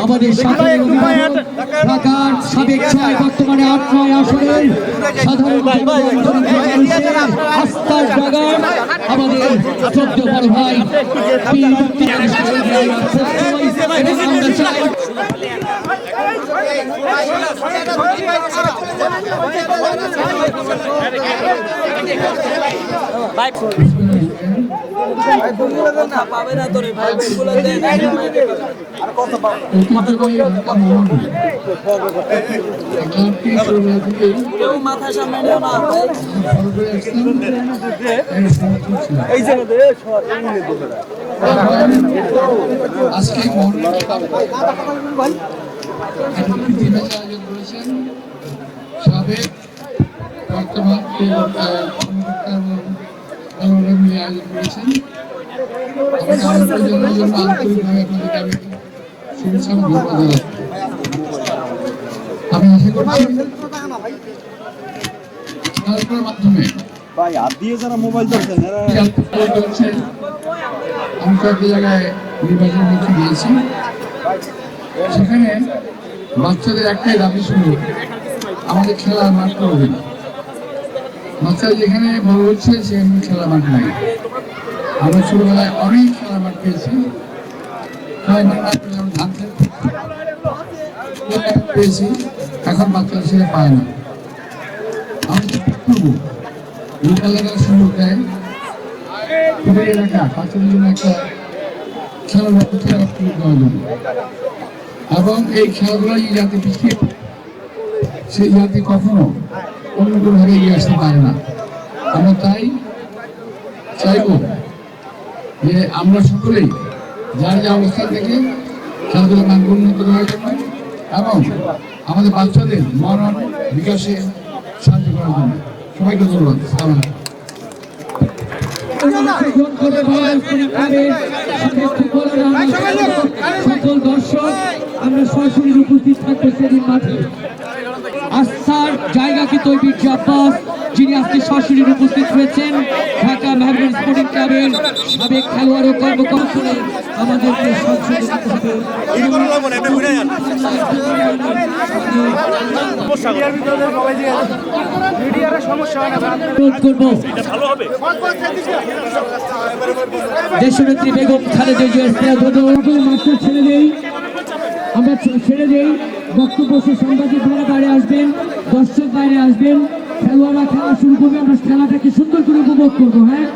আমাদের ঢাকার সাবেক 6 বর্তমানে 8-9 আসনের সাধারণ আস্থার জায়গা আমাদের 14 বড় ভাই মাথা সামনে আজকে আয়োজন করেছেন সাবেক বর্তমান আয়োজন করেছেন আমি আশা করছি মাধ্যমে আমি কয়েকটি জায়গায় নির্বাচন করতে গিয়েছি, সেখানে বাচ্চাদের একটাই দাবি ছিল আমাদের খেলার মাঠ করবে না। বাচ্চারা যেখানে বড় হচ্ছে সেখানে খেলার মাঠ নাই। আমরা ছোটবেলায় অনেক খেলার মাঠ পেয়েছি, ধান পেয়েছি, এখন বাচ্চারা সেটা পায় না। আমি করবো এলাকার সুযোগ দেয় এলাকা বাচ্চাদের জন্য একটা খেলার দেওয়ার জন্য, এবং এই খেলাধুলা যে জাতি পিছিয়ে সেই জাতি কখনো অন্য কোনোভাবে এগিয়ে আসতে পারে না। আমরা তাই চাইব যে আমরা সকলেই যার যা অবস্থা থেকে খেলাধুলার মান উন্নত করার জন্য এবং আমাদের বাচ্চাদের মনন বিকাশে সাহায্য করার জন্য। সবাইকে ধন্যবাদ। সকল দর্শক আমরা সরাসরি উপস্থিত থাকবো সেদিন মাঠে। আস্থার জায়গা কি তৈরির আব্বাস, যিনি আজকে সরাসরি উপস্থিত হয়েছেন, ঢাকা মেহেরগঞ্জ স্পোর্টিং ক্লাবের সাবেক খেলোয়াড় ও কর্মকর্তা আমাদেরকে দেশনেত্রী বেগম খালেদা জিয়ার মাত্র ছেড়ে দেই, আমরা ছেড়ে দেই বক্তব্য। সে সাংবাদিক ভাড়া বাইরে আসবেন, দর্শক বাইরে আসবেন, খেলোয়াড়রা খেলা শুরু করবে, আমরা খেলাটাকে সুন্দর করে উপভোগ করবো। হ্যাঁ,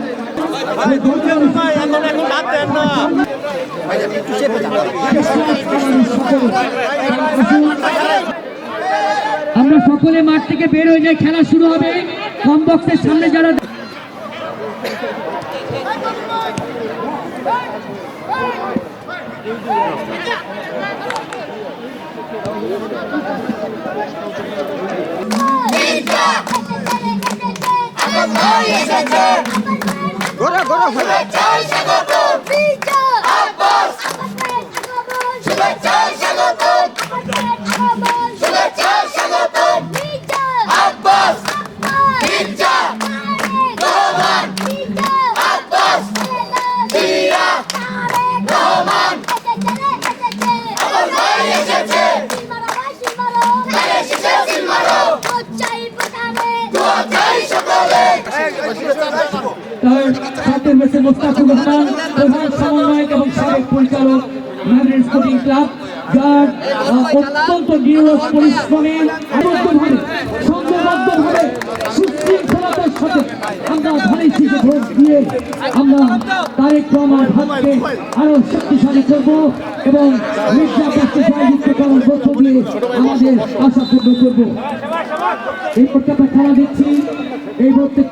আমরা সকলে মাঠ থেকে বের হয়ে যাই, খেলা শুরু হবে। কম বক্সের সামনে যারা মোস্তাফিজুর রহমান, প্রধান সমন্বয়ক এবং সাবেক পরিচালক মেহেরগঞ্জ স্পোর্টিং ক্লাব, যার অত্যন্ত নিরলস পরিশ্রমে সুশৃঙ্খলতার সাথে আমরা ধানের শীষে ভোট দিয়ে আমরা তারেক রহমান হাতকে আরো শক্তিশালী করব এবং মির্জা জয়যুক্ত করার মধ্য দিয়ে আমাদের আশা পূর্ণ করব। এই প্রত্যেকটা খেলা দিচ্ছি এই প্রত্যেক